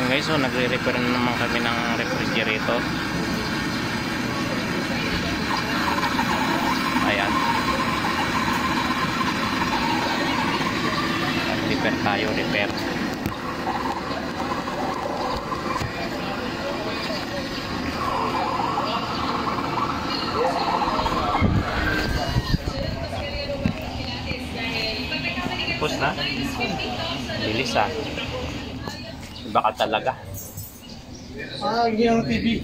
Ayan guys, so nagre-repair na naman kami ng refrigerator. Ayan. Repair tayo, repair. Tapos na. Bilis ah. Baka talaga. Hindi ang TV.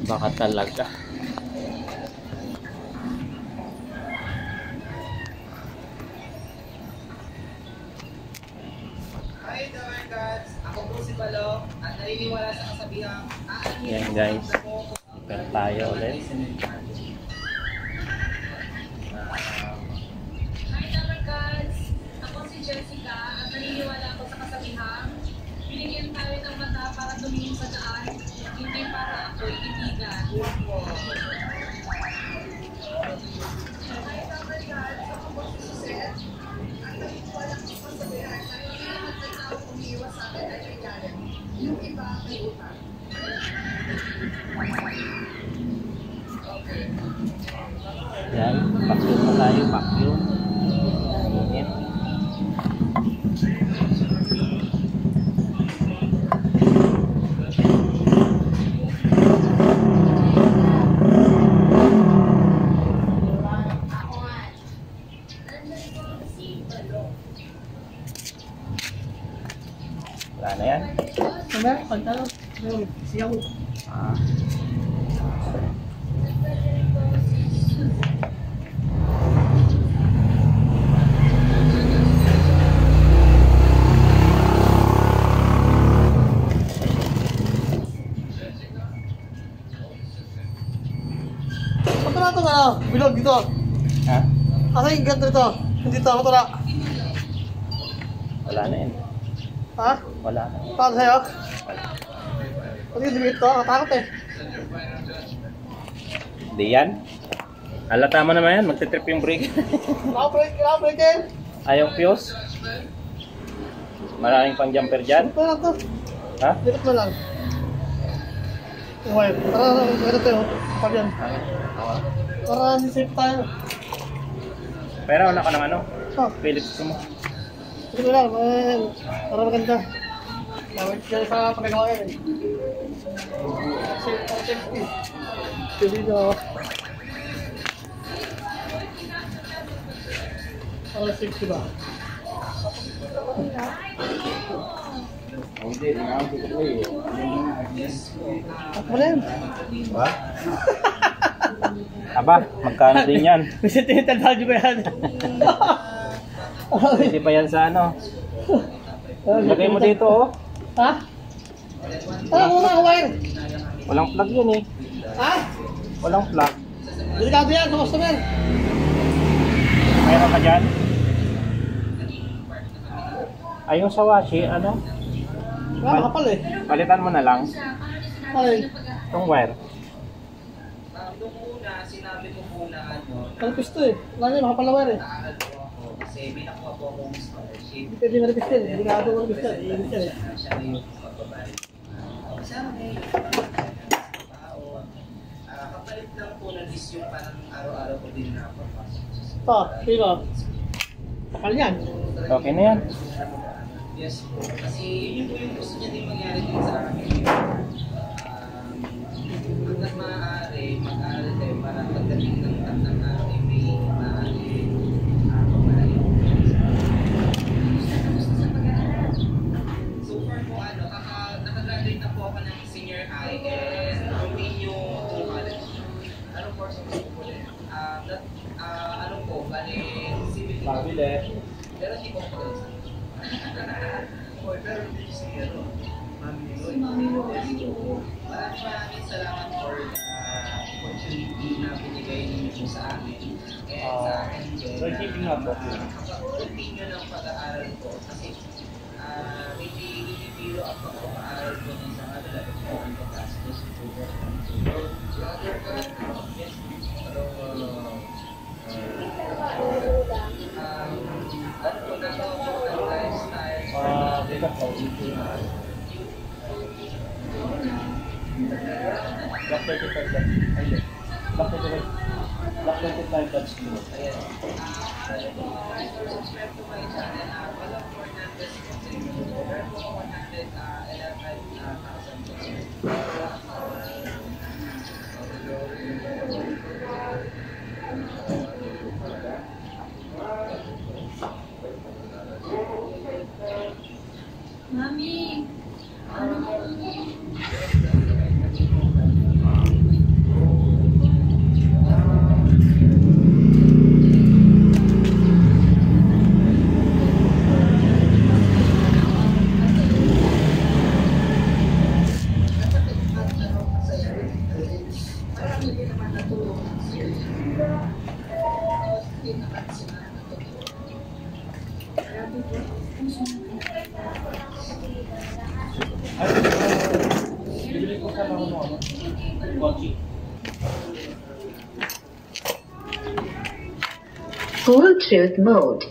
Baka talaga. Hi there guys, ako po si Balo at naniniwala sa kasabihang Yan guys, repair tayo ulit. Hi there guys, ako si Jessica at naniniwala ako sa kasabihang binigyan tayo ng mata para tumingin sa daan, hindi para ako'y ibigan. Hi there guys, ako po si Suzette at naniniwala ako sa kasabihang umiiwas sa akin ay kailangan. Yung iba ay utang. Yan, vacuum na tayo, vacuum. Init. Wala na yan. Ano? Pagkano? Siyaw. Ah. Ito na ito na. Bilog dito. Ha? Asa yung ganito dito? Dito, ito na. Wala na yan. Ha? Wala na. Paano sa'yo? Wala. Pati yung dumit to, katakot eh. Di yan. Halata mo naman yan, magtitrip yung brake. Kailangan eh. Ayaw fuse. Maraming pang jumper dyan. Ito na ito. Ha? Dito mo lang. Yung wire. Para ito tayo. Kapag yan. Para safe tayo. Pero wala ka ng ano? Oh, Philips mo. dito lang. Para maganda. Tawag siya sa pagkagawa yan eh. Safety. Dito ako. Para safety ba? At mo rin. Ba? Aba, magkano din yan? Kasi tinitandaan ba yan? Hindi pa yan sa ano. Lagay mo dito oh. Ha? Wala ang wire. Walang plug yun eh. Ha? Walang plug. Delikado yan sa customer. Mayroon ka dyan? Ayun sa washi, ano? Wala, makapal eh. Palitan mo na lang Ay, itong wire. Nung una, sinabi ko po na kalpis to eh. Wala niya, makapal na wire eh. naaral po ako kasi binakuha po akong scholarship. Hindi pwede malipis yan eh. Delikado malipis yan. Iinit yan eh. Siya na yung pagbabayad. Kasama na yung tao. Kapalit lang po na list yung parang araw-araw ko din nakapapasok. Ito, diba? Kapal yan. Okay na yan. Yes po. Kasi yun po yung gusto niya din mangyari din sa akin. Hanggang maaari, mag-aaral tayo para pagdating ng tandang araw ay may maaari pamahalin. So far po, nakagraduate na po ako ng senior high and continue to college. Anong course ang gusto ko ulit? Ano po, bali, civil engineering. Pero hindi ko pag-alis. Pero hindi si Mami Lloyd. Maraming salamat for the opportunity na binigay ninyo sa amin. And sa akin din. So, keeping up po. Continue ng pag-aaral ko. Kasi hindi biro ako pag-aaral ko ng sa kanila. Kasi ang pag-gastos ko. Yes. Ano po na ito? Black 35 batch. Ayun. Black 35. Black 25 batch dito. Ayan. Subscribe to my channel. Walang more than this. Meron po 111,000. Mami, Bibili ko sa mga ano. Kochi. Bluetooth mode.